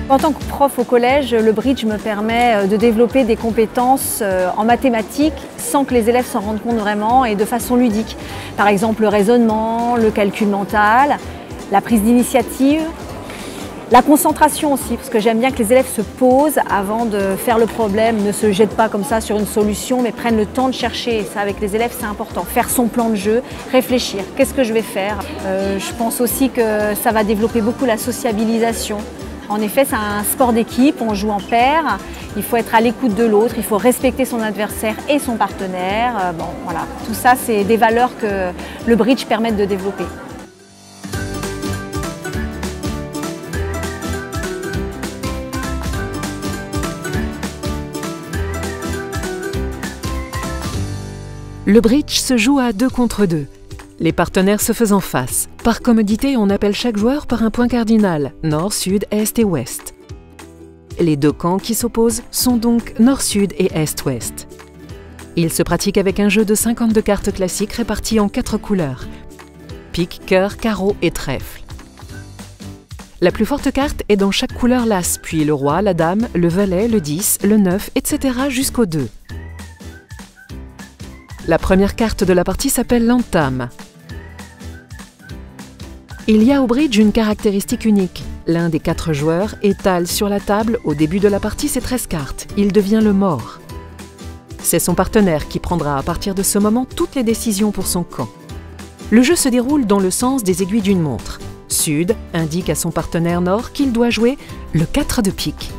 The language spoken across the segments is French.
En tant que prof au collège, le bridge me permet de développer des compétences en mathématiques sans que les élèves s'en rendent compte vraiment et de façon ludique. Par exemple, le raisonnement, le calcul mental, la prise d'initiative, la concentration aussi, parce que j'aime bien que les élèves se posent avant de faire le problème, ne se jettent pas comme ça sur une solution, mais prennent le temps de chercher. Et ça, avec les élèves, c'est important. Faire son plan de jeu, réfléchir. Qu'est-ce que je vais faire? Je pense aussi que ça va développer beaucoup la sociabilisation. En effet, c'est un sport d'équipe, on joue en paire, il faut être à l'écoute de l'autre, il faut respecter son adversaire et son partenaire. Bon, voilà. Tout ça, c'est des valeurs que le bridge permet de développer. Le bridge se joue à 2 contre 2, les partenaires se faisant face. Par commodité, on appelle chaque joueur par un point cardinal, nord, sud, est et ouest. Les 2 camps qui s'opposent sont donc nord-sud et est-ouest. Il se pratique avec un jeu de 52 cartes classiques réparties en 4 couleurs, pique, cœur, carreau et trèfle. La plus forte carte est dans chaque couleur l'as, puis le roi, la dame, le valet, le 10, le 9, etc. jusqu'au 2. La première carte de la partie s'appelle l'entame. Il y a au bridge une caractéristique unique. L'un des 4 joueurs étale sur la table au début de la partie ses 13 cartes. Il devient le mort. C'est son partenaire qui prendra à partir de ce moment toutes les décisions pour son camp. Le jeu se déroule dans le sens des aiguilles d'une montre. Sud indique à son partenaire nord qu'il doit jouer le 4 de pique.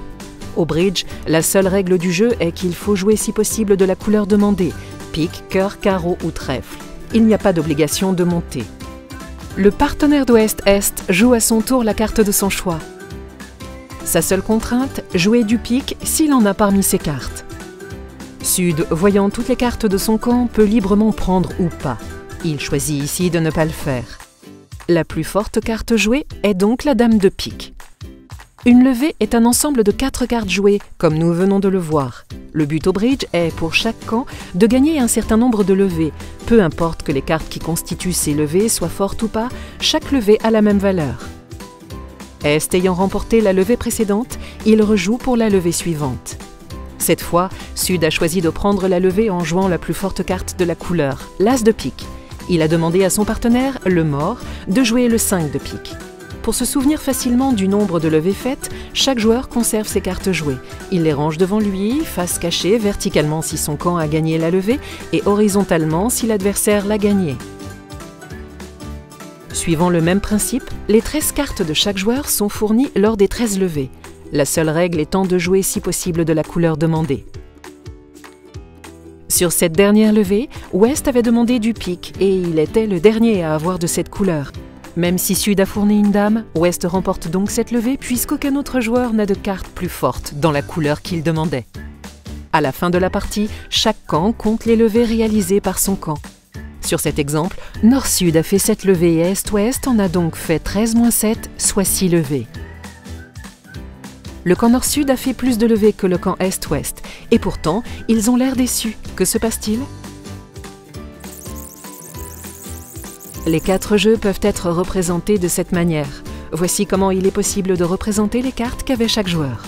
Au bridge, la seule règle du jeu est qu'il faut jouer si possible de la couleur demandée. Pique, cœur, carreau ou trèfle. Il n'y a pas d'obligation de monter. Le partenaire d'ouest-est joue à son tour la carte de son choix. Sa seule contrainte, jouer du pique s'il en a parmi ses cartes. Sud, voyant toutes les cartes de son camp, peut librement prendre ou pas. Il choisit ici de ne pas le faire. La plus forte carte jouée est donc la dame de pique. Une levée est un ensemble de 4 cartes jouées, comme nous venons de le voir. Le but au bridge est, pour chaque camp, de gagner un certain nombre de levées. Peu importe que les cartes qui constituent ces levées soient fortes ou pas, chaque levée a la même valeur. Est ayant remporté la levée précédente, il rejoue pour la levée suivante. Cette fois, Sud a choisi de prendre la levée en jouant la plus forte carte de la couleur, l'as de pique. Il a demandé à son partenaire, le mort, de jouer le 5 de pique. Pour se souvenir facilement du nombre de levées faites, chaque joueur conserve ses cartes jouées. Il les range devant lui, face cachée, verticalement si son camp a gagné la levée et horizontalement si l'adversaire l'a gagnée. Suivant le même principe, les 13 cartes de chaque joueur sont fournies lors des 13 levées. La seule règle étant de jouer si possible de la couleur demandée. Sur cette dernière levée, Ouest avait demandé du pique et il était le dernier à avoir de cette couleur. Même si Sud a fourni une dame, Ouest remporte donc cette levée puisqu'aucun autre joueur n'a de carte plus forte dans la couleur qu'il demandait. À la fin de la partie, chaque camp compte les levées réalisées par son camp. Sur cet exemple, Nord-Sud a fait 7 levées et Est-Ouest en a donc fait 13-7, soit 6 levées. Le camp Nord-Sud a fait plus de levées que le camp Est-Ouest, et pourtant, ils ont l'air déçus. Que se passe-t-il ? Les 4 jeux peuvent être représentés de cette manière. Voici comment il est possible de représenter les cartes qu'avait chaque joueur.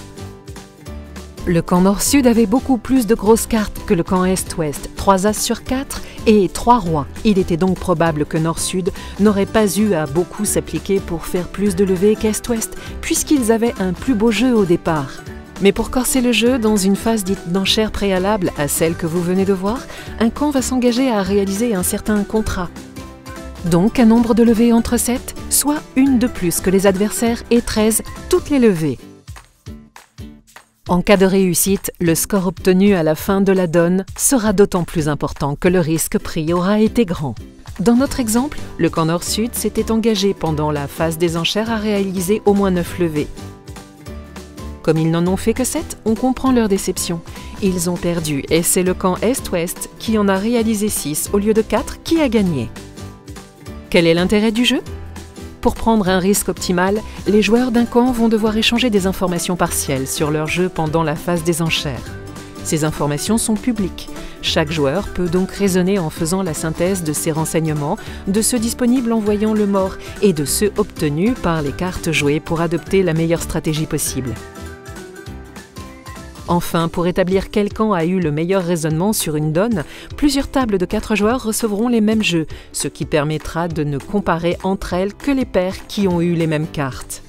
Le camp Nord-Sud avait beaucoup plus de grosses cartes que le camp Est-Ouest, 3 As sur 4 et 3 rois. Il était donc probable que Nord-Sud n'aurait pas eu à beaucoup s'appliquer pour faire plus de levées qu'Est-Ouest, puisqu'ils avaient un plus beau jeu au départ. Mais pour corser le jeu, dans une phase dite d'enchère préalable à celle que vous venez de voir, un camp va s'engager à réaliser un certain contrat. Donc un nombre de levées entre 7, soit une de plus que les adversaires et 13, toutes les levées. En cas de réussite, le score obtenu à la fin de la donne sera d'autant plus important que le risque pris aura été grand. Dans notre exemple, le camp Nord-Sud s'était engagé pendant la phase des enchères à réaliser au moins 9 levées. Comme ils n'en ont fait que 7, on comprend leur déception. Ils ont perdu et c'est le camp Est-Ouest qui en a réalisé 6 au lieu de 4 qui a gagné. Quel est l'intérêt du jeu ? Pour prendre un risque optimal, les joueurs d'un camp vont devoir échanger des informations partielles sur leur jeu pendant la phase des enchères. Ces informations sont publiques. Chaque joueur peut donc raisonner en faisant la synthèse de ces renseignements, de ceux disponibles en voyant le mort et de ceux obtenus par les cartes jouées pour adopter la meilleure stratégie possible. Enfin, pour établir quel camp a eu le meilleur raisonnement sur une donne, plusieurs tables de 4 joueurs recevront les mêmes jeux, ce qui permettra de ne comparer entre elles que les paires qui ont eu les mêmes cartes.